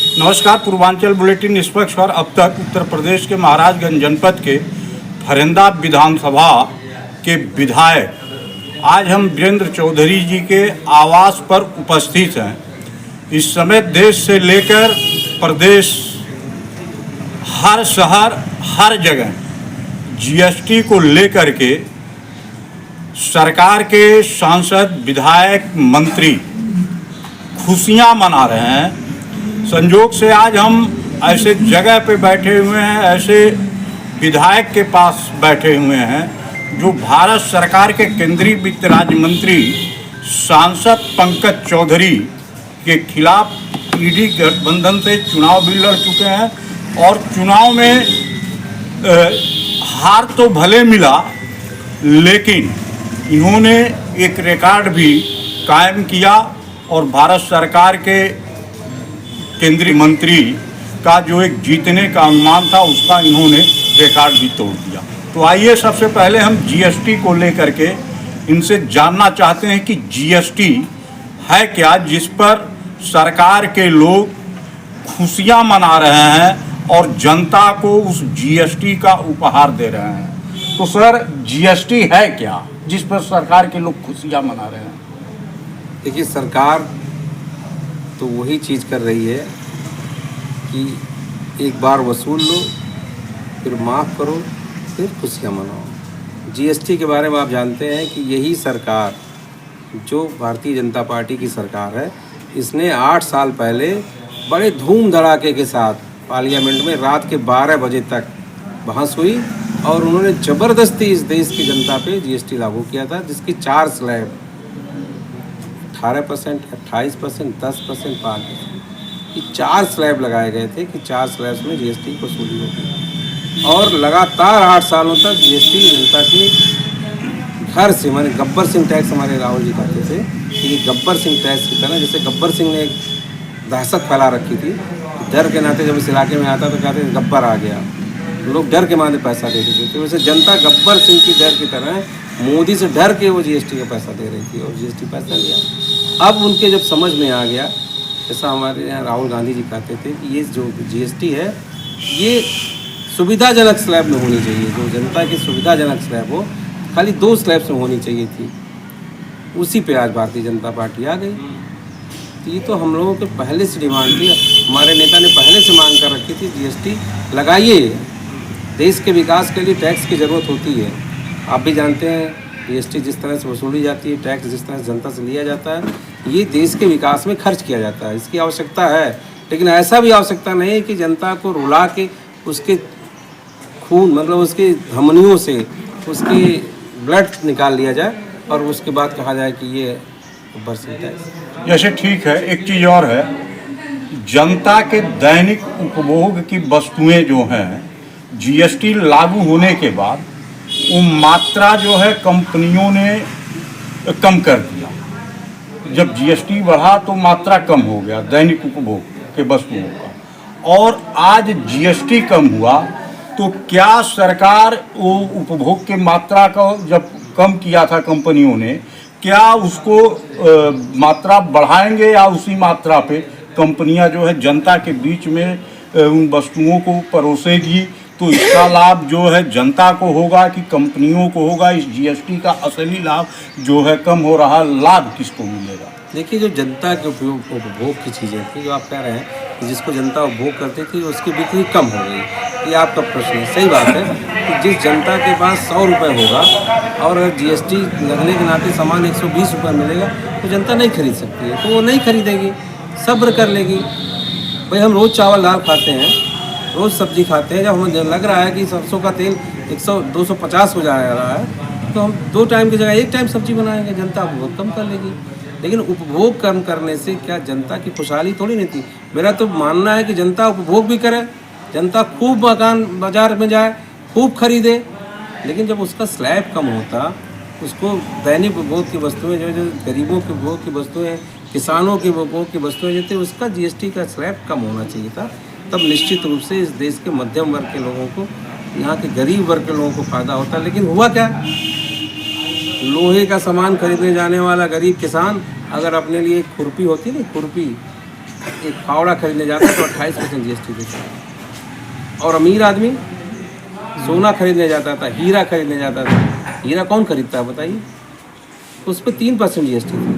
नमस्कार। पूर्वांचल बुलेटिन निष्पक्ष और अब तक उत्तर प्रदेश के महाराजगंज जनपद के फरेंदा विधानसभा के विधायक आज हम वीरेंद्र चौधरी जी के आवास पर उपस्थित हैं। इस समय देश से लेकर प्रदेश, हर शहर, हर जगह जीएसटी को लेकर के सरकार के सांसद, विधायक, मंत्री खुशियां मना रहे हैं। संयोग से आज हम ऐसे जगह पे बैठे हुए हैं, ऐसे विधायक के पास बैठे हुए हैं जो भारत सरकार के केंद्रीय वित्त राज्य मंत्री सांसद पंकज चौधरी के खिलाफ ईडी गठबंधन से चुनाव भी लड़ चुके हैं और चुनाव में हार तो भले मिला, लेकिन इन्होंने एक रिकॉर्ड भी कायम किया और भारत सरकार के केंद्रीय मंत्री का जो एक जीतने का अनुमान था उसका इन्होंने रिकॉर्ड भी तोड़ दिया। तो आइए सबसे पहले हम जीएसटी को लेकर के इनसे जानना चाहते हैं कि जीएसटी है क्या, जिस पर सरकार के लोग खुशियां मना रहे हैं और जनता को उस जीएसटी का उपहार दे रहे हैं। तो सर, जीएसटी है क्या जिस पर सरकार के लोग खुशियां मना रहे हैं? देखिए, सरकार तो वही चीज़ कर रही है कि एक बार वसूल लो, फिर माफ़ करो, फिर खुशियाँ मनाओ। जीएसटी के बारे में आप जानते हैं कि यही सरकार, जो भारतीय जनता पार्टी की सरकार है, इसने 8 साल पहले बड़े धूम धड़ाके के साथ पार्लियामेंट में रात के 12 बजे तक बहस हुई और उन्होंने ज़बरदस्ती इस देश की जनता पे जीएसटी लागू किया था, जिसकी 4 स्लैब 18%, 28%, 10%, 5%, ये 4 स्लैब लगाए गए थे कि 4 स्लैब्स में जीएसटी की वसूली होगी। और लगातार 8 सालों तक जीएसटी जनता के घर से, माने गब्बर सिंह टैक्स, हमारे राहुल जी कहते थे कि ये गब्बर सिंह टैक्स की तरह, जैसे गब्बर सिंह ने एक दहशत फैला रखी थी, डर के नाते जब इस इलाके में आता तो कहते गब्बर आ गया, लोग डर के मारे पैसा देते थे। तो वैसे जनता गब्बर सिंह की डर की तरह मोदी से डर के वो जीएसटी का पैसा दे रही थी और जीएसटी पैसा लिया। अब उनके जब समझ में आ गया, जैसा हमारे यहाँ राहुल गांधी जी कहते थे कि ये जो जीएसटी है ये सुविधाजनक स्लैब में होनी चाहिए, जो जनता की सुविधाजनक स्लैब हो, खाली 2 स्लैब्स में होनी चाहिए थी। उसी पे आज भारतीय जनता पार्टी आ गई। तो ये तो हम लोगों के पहले से डिमांड थी, हमारे नेता ने पहले से मांग कर रखी थी, जीएसटी लगाइए। देश के विकास के लिए टैक्स की ज़रूरत होती है। आप भी जानते हैं जीएसटी जिस तरह से वसूली जाती है, टैक्स जिस तरह से जनता से लिया जाता है, ये देश के विकास में खर्च किया जाता है, इसकी आवश्यकता है। लेकिन ऐसा भी आवश्यकता नहीं है कि जनता को रुला के उसके खून, मतलब उसके धमनियों से उसके ब्लड निकाल लिया जाए और उसके बाद कहा जाए कि ये गब्बर सिंह टैक्स। जैसे ठीक है, एक चीज़ और है, जनता के दैनिक उपभोग की वस्तुएं जो हैं जीएसटी लागू होने के बाद वो मात्रा जो है कंपनियों ने कम कर दिया। जब जीएसटी बढ़ा तो मात्रा कम हो गया दैनिक उपभोग के वस्तुओं का, और आज जीएसटी कम हुआ तो क्या सरकार वो उपभोग के मात्रा को जब कम किया था कंपनियों ने, क्या उसको मात्रा बढ़ाएंगे या उसी मात्रा पे कंपनियां जो है जनता के बीच में उन वस्तुओं को परोसेगी? तो इसका लाभ जो है जनता को होगा कि कंपनियों को होगा? इस जीएसटी का असली लाभ जो है कम हो रहा, लाभ किसको मिलेगा? देखिए, जो जनता के उपभोग की चीज़ें थी, जो आप कह रहे हैं जिसको जनता उपभोग करती थी उसकी बिक्री कम हो गई, ये आपका प्रश्न है। सही बात है कि जिस जनता के पास 100 रुपये होगा और अगर जीएसटी लगने के नाते सामान 120 रुपये मिलेगा तो जनता नहीं खरीद सकती है, तो वो नहीं खरीदेगी, सब्र कर लेगी। भाई, हम रोज़ चावल दाल खाते हैं, रोज़ सब्जी खाते हैं, जब हमें लग रहा है कि सरसों का तेल 100-250 हो जा रहा है तो हम 2 टाइम की जगह 1 टाइम सब्जी बनाएंगे, जनता उपभोग कम कर लेगी। लेकिन उपभोग कम करने से क्या जनता की खुशहाली थोड़ी नहीं थी। मेरा तो मानना है कि जनता उपभोग भी करे, जनता खूब मकान बाजार में जाए, खूब खरीदे, लेकिन जब उसका स्लैब कम होता, उसको दैनिक उपभोग की वस्तुएं, जो गरीबों के उपभोग की वस्तुएं, किसानों के उपभोग की वस्तुएं जो थी, उसका जीएसटी का स्लैब कम होना चाहिए था। तब निश्चित रूप से इस देश के मध्यम वर्ग के लोगों को, यहाँ के गरीब वर्ग के लोगों को फ़ायदा होता। लेकिन हुआ क्या, लोहे का सामान खरीदने जाने वाला गरीब किसान अगर अपने लिए खुरपी होती ना, खुरपी एक फावड़ा खरीदने जाता है तो 28% GST देता है। और अमीर आदमी सोना खरीदने जाता था, हीरा खरीदने जाता था, हीरा कौन खरीदता है बताइए, तो उस पर 3% GST थी।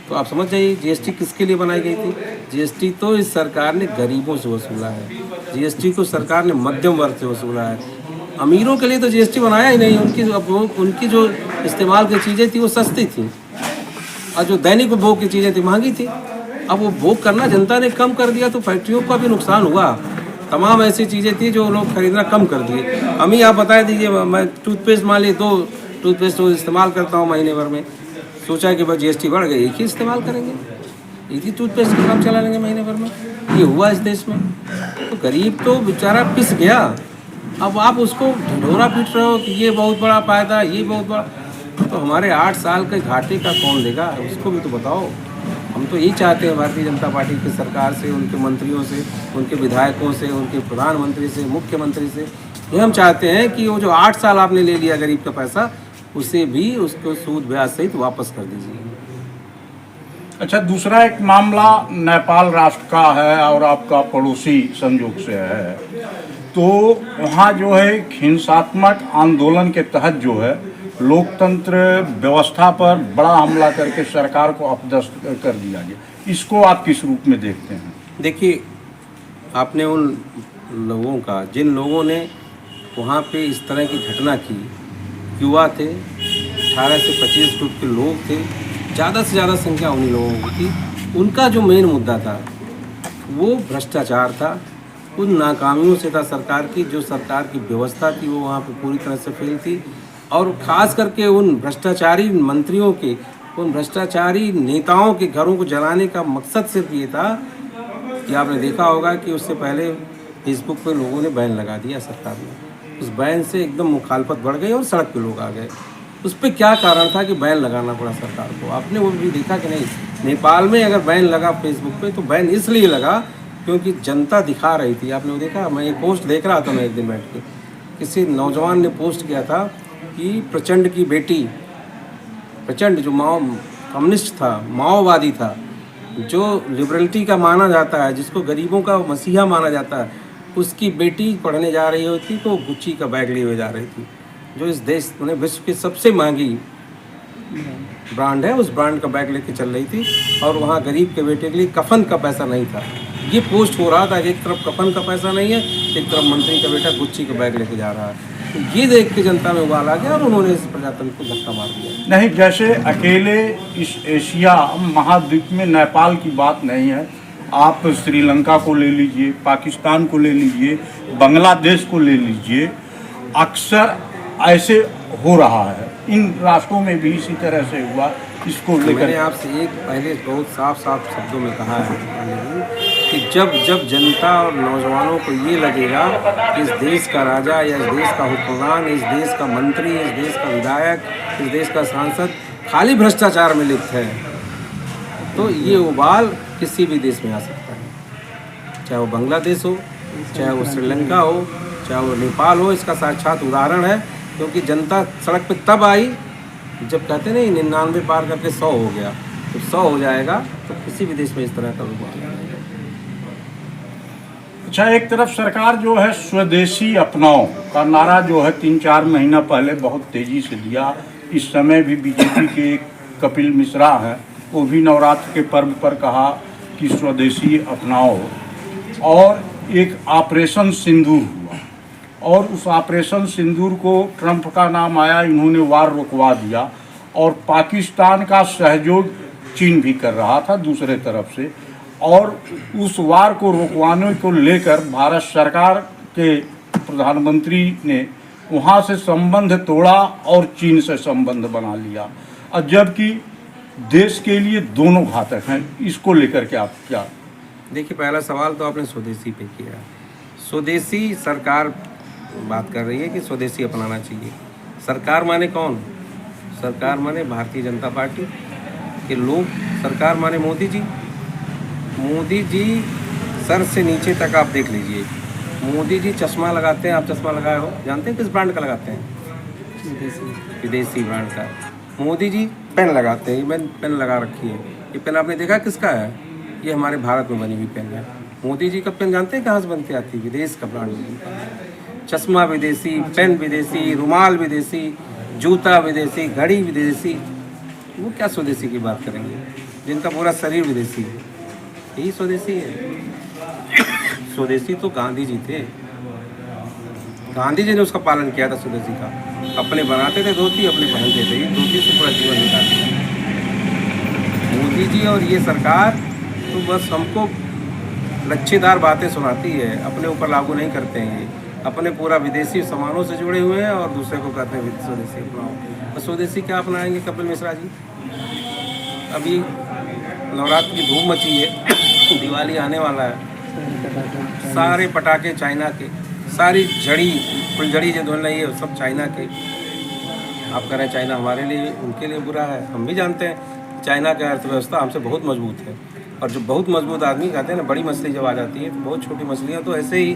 तो आप समझ जाइए GST किसके लिए बनाई गई थी। GST तो इस सरकार ने गरीबों से वसूला है, GST को सरकार ने मध्यम वर्ग से वसूला है। अमीरों के लिए तो GST बनाया ही नहीं। उनकी जो इस्तेमाल की चीज़ें थी वो सस्ती थी, और जो दैनिक उपभोग की चीज़ें थी महंगी थी। अब वो भोग करना जनता ने कम कर दिया तो फैक्ट्रियों का भी नुकसान हुआ। तमाम ऐसी चीज़ें थी जो लोग खरीदना कम कर दिए। अमी आप बता दीजिए, मैं टूथपेस्ट मान ली 2 टूथपेस्ट तो इस्तेमाल करता हूँ महीने भर में, सोचा कि बस GST बढ़ गई, एक ही इस्तेमाल करेंगे, एक ही टूथपेस्ट का काम चला लेंगे महीने भर में। ये हुआ इस देश में। तो गरीब तो बेचारा पिस गया। अब आप उसको ढिंढोरा पीट रहे हो कि ये बहुत बड़ा फायदा, ये बहुत बड़ा, तो हमारे 8 साल के घाटे का कौन देगा, उसको भी तो बताओ। हम तो यही चाहते हैं भारतीय जनता पार्टी की सरकार से, उनके मंत्रियों से, उनके विधायकों से, उनके प्रधानमंत्री से, मुख्यमंत्री से, ये हम चाहते हैं कि वो जो 8 साल आपने ले लिया गरीब का पैसा, उसे भी उसको सूद ब्याज सहित वापस कर दीजिए। अच्छा, दूसरा एक मामला नेपाल राष्ट्र का है और आपका पड़ोसी संयोग से है। तो वहाँ जो है हिंसात्मक आंदोलन के तहत जो है लोकतंत्र व्यवस्था पर बड़ा हमला करके सरकार को अपदस्थ कर दिया गया। इसको आप किस रूप में देखते हैं? देखिए, आपने उन लोगों का, जिन लोगों ने वहाँ पे इस तरह की घटना की, युवा थे, 18 से 25 ग्रुप के लोग थे, ज़्यादा से ज़्यादा संख्या उन्हीं लोगों की थी। उनका जो मेन मुद्दा था वो भ्रष्टाचार था। उन नाकामियों से था सरकार की, जो सरकार की व्यवस्था थी वो वहाँ पे पूरी तरह से फेल थी। और ख़ास करके उन भ्रष्टाचारी मंत्रियों के, उन भ्रष्टाचारी नेताओं के घरों को जलाने का मकसद सिर्फ ये था कि आपने देखा होगा कि उससे पहले फेसबुक पे लोगों ने बैन लगा दिया सरकार ने। उस बैन से एकदम मुखालफत बढ़ गई और सड़क पे लोग आ गए। उस पर क्या कारण था कि बैन लगाना पड़ा सरकार को? आपने वो भी देखा कि नहीं? नेपाल में अगर बैन लगा फेसबुक पे तो बैन इसलिए लगा क्योंकि जनता दिखा रही थी। आपने वो देखा? मैं एक पोस्ट देख रहा था, मैं एक दिन बैठ के, किसी नौजवान ने पोस्ट किया था कि प्रचंड की बेटी, प्रचंड जो कम्युनिस्ट था, माओवादी था, जो लिबरलिटी का माना जाता है, जिसको गरीबों का मसीहा माना जाता है, उसकी बेटी पढ़ने जा रही होती तो गुच्ची का बैग लिए हुए जा रही थी, जो इस देश में विश्व की सबसे महंगी ब्रांड है, उस ब्रांड का बैग लेके चल रही थी। और वहाँ गरीब के बेटे के लिए कफन का पैसा नहीं था। ये पोस्ट हो रहा था कि एक तरफ कफन का पैसा नहीं है, एक तरफ मंत्री का बेटा गुच्ची का बैग लेके जा रहा है। तो ये देख के जनता में उबाल आ गया और उन्होंने इस प्रजातंत्र को धक्का मार दिया। नहीं, जैसे अकेले इस एशिया महाद्वीप में नेपाल की बात नहीं है। आप श्रीलंका को ले लीजिए, पाकिस्तान को ले लीजिए, बांग्लादेश को ले लीजिए, अक्सर ऐसे हो रहा है। इन राष्ट्रों में भी इसी तरह से हुआ। इसको लेकर मैंने आपसे एक पहले बहुत साफ शब्दों में कहा है कि जब जनता और नौजवानों को ये लगेगा कि इस देश का राजा या इस देश का हुक्मरान, इस देश का मंत्री, इस देश का विधायक, इस देश का सांसद खाली भ्रष्टाचार में लिप्त है, तो ये उबाल किसी भी देश में आ सकता है। चाहे वो बांग्लादेश हो, चाहे वो श्रीलंका हो, चाहे वो नेपाल हो। इसका साक्षात उदाहरण है, क्योंकि जनता सड़क पे तब आई जब कहते नहीं 99 पार करके 100 हो गया, तो 100 हो जाएगा तो किसी भी देश में इस तरह का उबाल आएगा। अच्छा, एक तरफ सरकार जो है स्वदेशी अपनाओ का नारा जो है 3-4 महीना पहले बहुत तेजी से दिया। इस समय भी बीजेपी के कपिल मिश्रा हैं, वो भी नवरात्र के पर्व पर कहा कि स्वदेशी अपनाओ। और एक ऑपरेशन सिंदूर हुआ और उस ऑपरेशन सिंदूर को ट्रंप का नाम आया, इन्होंने वार रुकवा दिया। और पाकिस्तान का सहयोग चीन भी कर रहा था दूसरे तरफ से, और उस वार को रुकवाने को लेकर भारत सरकार के प्रधानमंत्री ने वहाँ से संबंध तोड़ा और चीन से संबंध बना लिया। और जबकि देश के लिए दोनों घातक हैं। इसको लेकर के आप क्या? देखिए, पहला सवाल तो आपने स्वदेशी पे किया। स्वदेशी सरकार बात कर रही है कि स्वदेशी अपनाना चाहिए। सरकार माने कौन? सरकार माने भारतीय जनता पार्टी के लोग। सरकार माने मोदी जी। मोदी जी सर से नीचे तक आप देख लीजिए। मोदी जी चश्मा लगाते हैं, आप चश्मा लगाए हो, जानते हैं किस ब्रांड का लगाते हैं? विदेशी ब्रांड का। मोदी जी पेन लगाते हैं, पेन लगा रखी है। ये पेन आपने देखा किसका है? ये हमारे भारत में बनी हुई पेन है। मोदी जी का पेन जानते हैं कहाँ से बनती आती है? विदेश का ब्रांड। चश्मा विदेशी, पेन विदेशी, रुमाल विदेशी, जूता विदेशी, घड़ी विदेशी। वो क्या स्वदेशी की बात करेंगे जिनका पूरा शरीर विदेशी है? यही स्वदेशी है। स्वदेशी तो गांधी जी थे। गांधी जी ने उसका पालन किया था स्वदेशी का। अपने बनाते थे धोती, अपने पहनते थे। ये धोती से पूरा जीवन निकालते हैं मोदी जी और ये सरकार। तो बस हमको लच्छेदार बातें सुनाती है, अपने ऊपर लागू नहीं करते हैं। ये अपने पूरा विदेशी सामानों से जुड़े हुए हैं और दूसरे को कहते हैं स्वदेशी अपनाओ। तो स्वदेशी क्या अपनाएंगे कपिल मिश्रा जी? अभी नवरात्र की धूम मची है, दिवाली आने वाला है। सारे पटाखे चाइना के, सारी झड़ी फुलझड़ी जो धुन रही है सब चाइना के। आप कह रहे हैं चाइना हमारे लिए, उनके लिए बुरा है। हम भी जानते हैं चाइना की अर्थव्यवस्था हमसे बहुत मजबूत है। और जो बहुत मजबूत आदमी कहते हैं ना, बड़ी मछली जब आ जाती है तो बहुत छोटी मछलियाँ तो ऐसे ही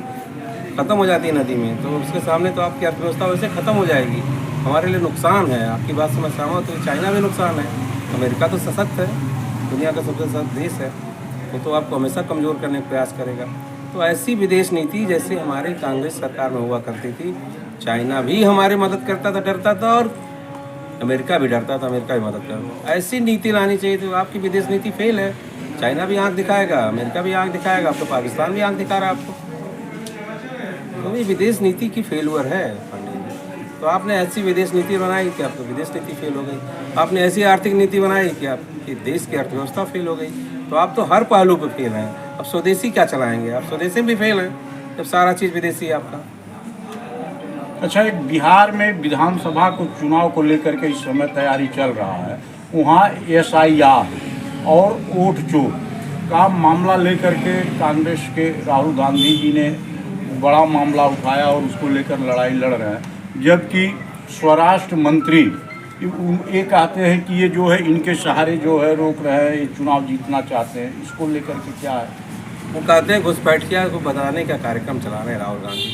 ख़त्म हो जाती है नदी में, तो उसके सामने तो आपकी अर्थव्यवस्था वैसे ख़त्म हो जाएगी। हमारे लिए नुकसान है। आपकी बात से मैं सहमत हूँ। चाइना भी नुकसान है। अमेरिका तो सशक्त है, दुनिया का सबसे सशक्त देश है। वो तो आपको हमेशा कमज़ोर करने का प्रयास करेगा। तो ऐसी विदेश नीति जैसे हमारे कांग्रेस सरकार में हुआ करती थी, चाइना भी हमारे मदद करता था, डरता था, और अमेरिका भी डरता था, अमेरिका भी मदद करता। ऐसी नीति लानी चाहिए। तो आपकी विदेश नीति फेल है। चाइना भी आंख दिखाएगा, अमेरिका भी आंख दिखाएगा, अब तो पाकिस्तान भी आंख दिखा रहा है आपको। तो ये विदेश नीति की फेलुअर है पांडे जी। तो आपने ऐसी विदेश नीति बनाई कि आपकी विदेश नीति फेल हो गई। आपने ऐसी आर्थिक नीति बनाई कि आपकी देश की अर्थव्यवस्था फेल हो गई। तो आप तो हर पहलू पर फेल हैं। अब स्वदेशी क्या चलाएंगे? आप स्वदेशी में भी फेल हैं जब सारा चीज़ विदेशी है आपका। अच्छा, एक बिहार में विधानसभा को चुनाव को लेकर के इस समय तैयारी चल रहा है। वहाँ SIR और वोट चोर का मामला लेकर के कांग्रेस के राहुल गांधी जी ने बड़ा मामला उठाया और उसको लेकर लड़ाई लड़ रहे हैं। जबकि स्वराष्ट्र मंत्री ये कहते हैं कि ये जो है इनके सहारे जो है रोक रहे हैं, ये चुनाव जीतना चाहते हैं। इसको लेकर के क्या है? वो कहते हैं घुसपैठिया को बताने का कार्यक्रम चला रहे हैं राहुल गांधी।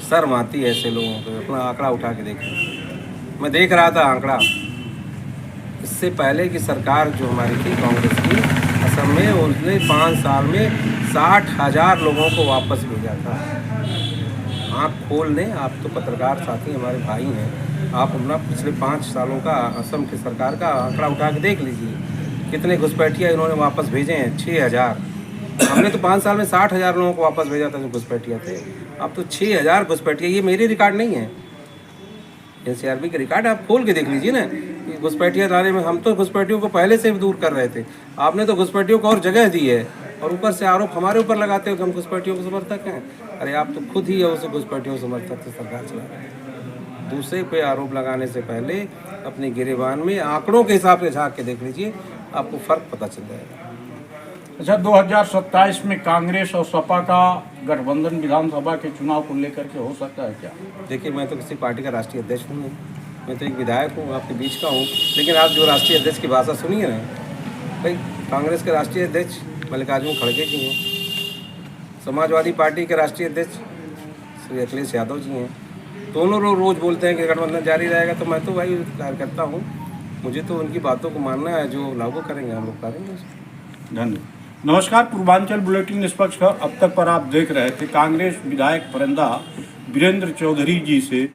शर्म आती है ऐसे लोगों को। अपना आंकड़ा उठा के देखें। मैं देख रहा था आंकड़ा, इससे पहले की सरकार जो हमारी थी कांग्रेस की, असम में, उसने 5 साल में 60,000 लोगों को वापस भेजा था। आँख खोल लें, आप तो पत्रकार साथी हमारे भाई हैं, आप अपना पिछले 5 सालों का असम की सरकार का आंकड़ा उठा के देख लीजिए। कितने घुसपैठिया इन्होंने वापस भेजे हैं? 6,000। हमने तो 5 साल में 60,000 लोगों को वापस भेजा था जो घुसपैठिया थे। अब तो 6,000 घुसपैठिया। ये मेरे रिकॉर्ड नहीं है, NCRB के रिकॉर्ड आप खोल के देख लीजिए ना। घुसपैठिया लाने में हम तो घुसपैठियों को पहले से दूर कर रहे थे। आपने तो घुसपैठियों को और जगह दी है और ऊपर से आरोप हमारे ऊपर लगाते हो कि हम घुसपैठियों के समर्थक हैं। अरे आप तो खुद ही उसे घुसपैठियों समर्थक से सरकार चला रहे हैं। दूसरे पे आरोप लगाने से पहले अपने गिरेबान में आंकड़ों के हिसाब से झाँक के देख लीजिए, आपको फ़र्क पता चल जाएगा। अच्छा, 2027 में कांग्रेस और सपा का गठबंधन विधानसभा के चुनाव को लेकर के हो सकता है क्या? देखिए, मैं तो किसी पार्टी का राष्ट्रीय अध्यक्ष हूँ नहीं। मैं तो एक विधायक हूँ, आपके बीच का हूँ। लेकिन आप जो राष्ट्रीय अध्यक्ष की भाषा सुनिए ना, भाई कांग्रेस के राष्ट्रीय अध्यक्ष मल्लिकार्जुन खड़गे जी हैं, समाजवादी पार्टी के राष्ट्रीय अध्यक्ष श्री अखिलेश यादव जी हैं। दोनों लोग रोज़ बोलते हैं कि गठबंधन जारी रहेगा। तो मैं तो भाई कार्यकर्ता हूँ, मुझे तो उनकी बातों को मानना है। जो लागू करेंगे हम लोग करेंगे। धन्यवाद। नमस्कार, पूर्वांचल बुलेटिन निष्पक्ष अब तक पर आप देख रहे थे कांग्रेस विधायक परिंदा वीरेंद्र चौधरी जी से